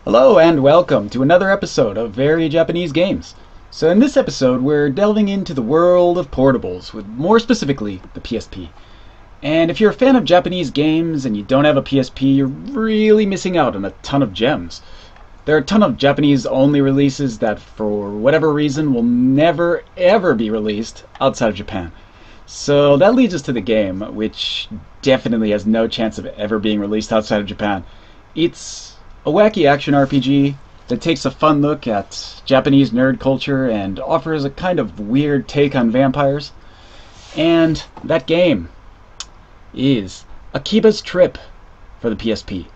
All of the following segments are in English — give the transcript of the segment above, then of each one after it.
Hello and welcome to another episode of Very Japanese Games. So in this episode we're delving into the world of portables, with more specifically the PSP. And if you're a fan of Japanese games and you don't have a PSP, you're really missing out on a ton of gems. There are a ton of Japanese only releases that for whatever reason will never ever be released outside of Japan. So that leads us to the game, which definitely has no chance of ever being released outside of Japan. It's a wacky action RPG that takes a fun look at Japanese nerd culture and offers a kind of weird take on vampires. And that game is Akiba's Trip for the PSP.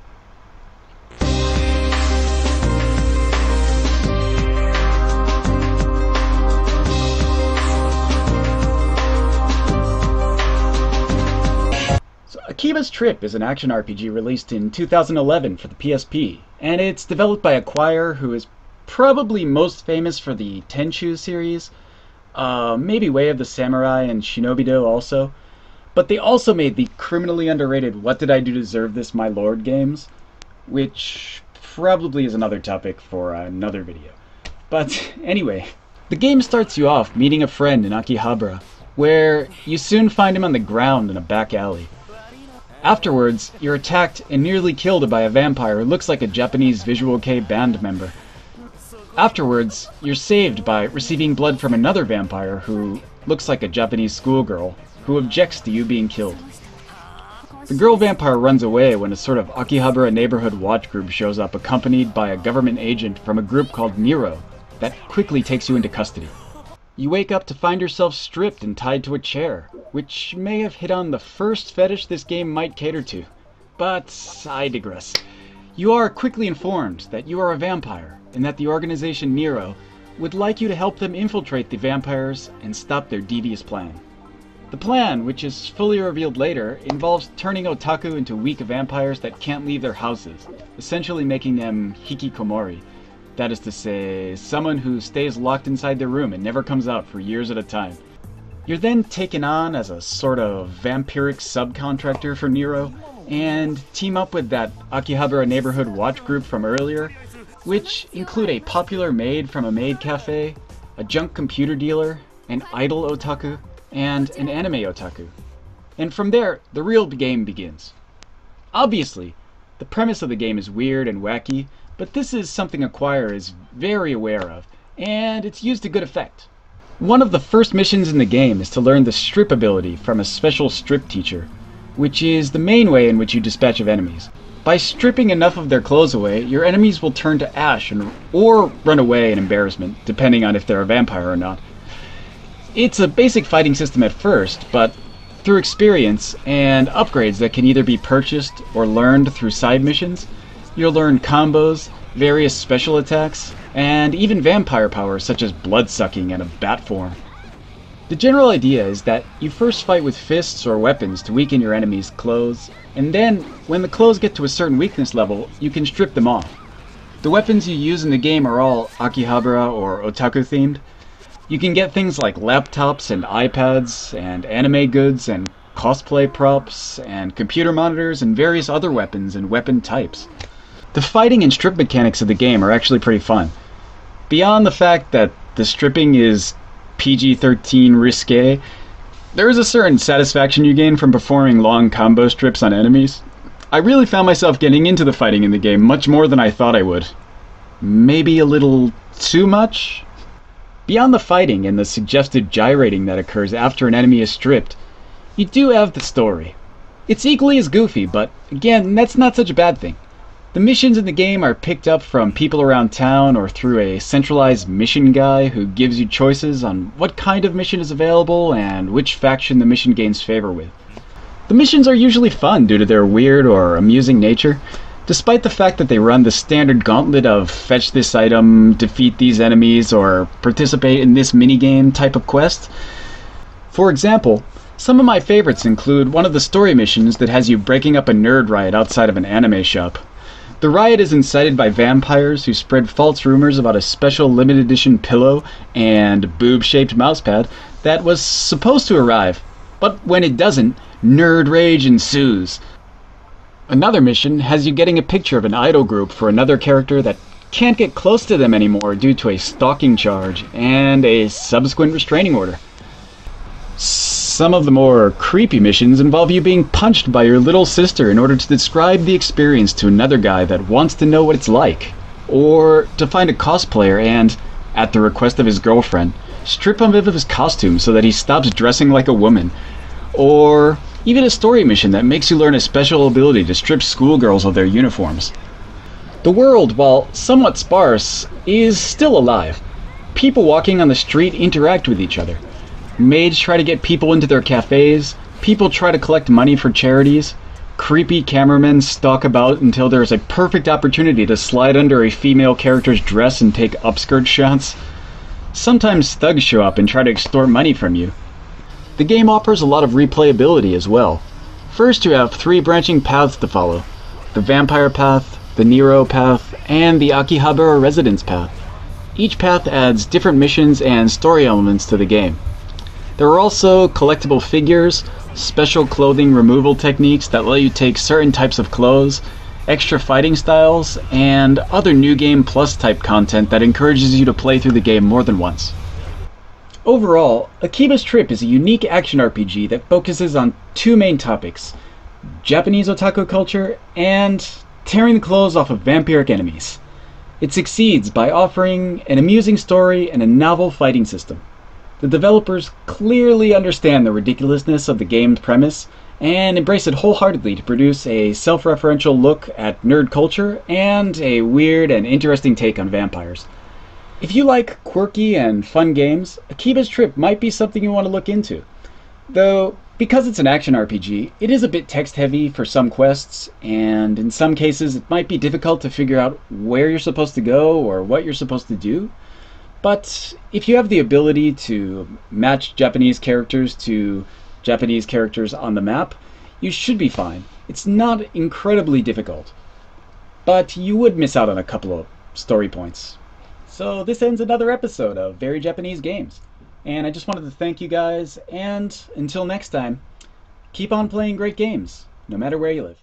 Akiba's Trip is an action RPG released in 2011 for the PSP, and it's developed by Acquire, who is probably most famous for the Tenchu series, maybe Way of the Samurai and Shinobi-Do also, but they also made the criminally underrated What Did I Do to Deserve This, My Lord games, which probably is another topic for another video. But anyway, the game starts you off meeting a friend in Akihabara, where you soon find him on the ground in a back alley. Afterwards, you're attacked and nearly killed by a vampire who looks like a Japanese Visual Kei band member. Afterwards, you're saved by receiving blood from another vampire who looks like a Japanese schoolgirl, who objects to you being killed. The girl vampire runs away when a sort of Akihabara neighborhood watch group shows up, accompanied by a government agent from a group called Nero that quickly takes you into custody. You wake up to find yourself stripped and tied to a chair, which may have hit on the first fetish this game might cater to. But I digress. You are quickly informed that you are a vampire, and that the organization Nero would like you to help them infiltrate the vampires and stop their devious plan. The plan, which is fully revealed later, involves turning otaku into weak vampires that can't leave their houses, essentially making them hikikomori. That is to say, someone who stays locked inside their room and never comes out for years at a time. You're then taken on as a sort of vampiric subcontractor for Nero, and team up with that Akihabara neighborhood watch group from earlier, which include a popular maid from a maid cafe, a junk computer dealer, an idol otaku, and an anime otaku. And from there, the real game begins. Obviously, the premise of the game is weird and wacky, but this is something Acquire is very aware of, and it's used to good effect. One of the first missions in the game is to learn the strip ability from a special strip teacher, which is the main way in which you dispatch of enemies. By stripping enough of their clothes away, your enemies will turn to ash or run away in embarrassment, depending on if they're a vampire or not. It's a basic fighting system at first, but through experience and upgrades that can either be purchased or learned through side missions, you'll learn combos, various special attacks, and even vampire powers such as blood-sucking and a bat form. The general idea is that you first fight with fists or weapons to weaken your enemy's clothes, and then, when the clothes get to a certain weakness level, you can strip them off. The weapons you use in the game are all Akihabara or otaku themed. You can get things like laptops and iPads, and anime goods, and cosplay props, and computer monitors, and various other weapons and weapon types. The fighting and strip mechanics of the game are actually pretty fun. Beyond the fact that the stripping is PG-13 risque, there is a certain satisfaction you gain from performing long combo strips on enemies. I really found myself getting into the fighting in the game much more than I thought I would. Maybe a little too much? Beyond the fighting and the suggested gyrating that occurs after an enemy is stripped, you do have the story. It's equally as goofy, but again, that's not such a bad thing. The missions in the game are picked up from people around town or through a centralized mission guy who gives you choices on what kind of mission is available and which faction the mission gains favor with. The missions are usually fun due to their weird or amusing nature, despite the fact that they run the standard gauntlet of fetch this item, defeat these enemies, or participate in this minigame type of quest. For example, some of my favorites include one of the story missions that has you breaking up a nerd riot outside of an anime shop. The riot is incited by vampires who spread false rumors about a special limited edition pillow and boob-shaped mousepad that was supposed to arrive, but when it doesn't, nerd rage ensues. Another mission has you getting a picture of an idol group for another character that can't get close to them anymore due to a stalking charge and a subsequent restraining order. Some of the more creepy missions involve you being punched by your little sister in order to describe the experience to another guy that wants to know what it's like. Or to find a cosplayer and, at the request of his girlfriend, strip him of his costume so that he stops dressing like a woman. Or even a story mission that makes you learn a special ability to strip schoolgirls of their uniforms. The world, while somewhat sparse, is still alive. People walking on the street interact with each other. Maids try to get people into their cafes. People try to collect money for charities. Creepy cameramen stalk about until there is a perfect opportunity to slide under a female character's dress and take upskirt shots. Sometimes thugs show up and try to extort money from you. The game offers a lot of replayability as well. First, you have 3 branching paths to follow: the vampire path, the Nero path, and the Akiba or residence path. Each path adds different missions and story elements to the game. There are also collectible figures, special clothing removal techniques that let you take certain types of clothes, extra fighting styles, and other New Game Plus type content that encourages you to play through the game more than once. Overall, Akiba's Trip is a unique action RPG that focuses on 2 main topics: Japanese otaku culture and tearing the clothes off of vampiric enemies. It succeeds by offering an amusing story and a novel fighting system. The developers clearly understand the ridiculousness of the game's premise and embrace it wholeheartedly to produce a self-referential look at nerd culture and a weird and interesting take on vampires. If you like quirky and fun games, Akiba's Trip might be something you want to look into. Though, because it's an action RPG, it is a bit text-heavy for some quests, and in some cases it might be difficult to figure out where you're supposed to go or what you're supposed to do. But if you have the ability to match Japanese characters to Japanese characters on the map, you should be fine. It's not incredibly difficult, but you would miss out on a couple of story points. So this ends another episode of Very Japanese Games, and I just wanted to thank you guys, and until next time, keep on playing great games, no matter where you live.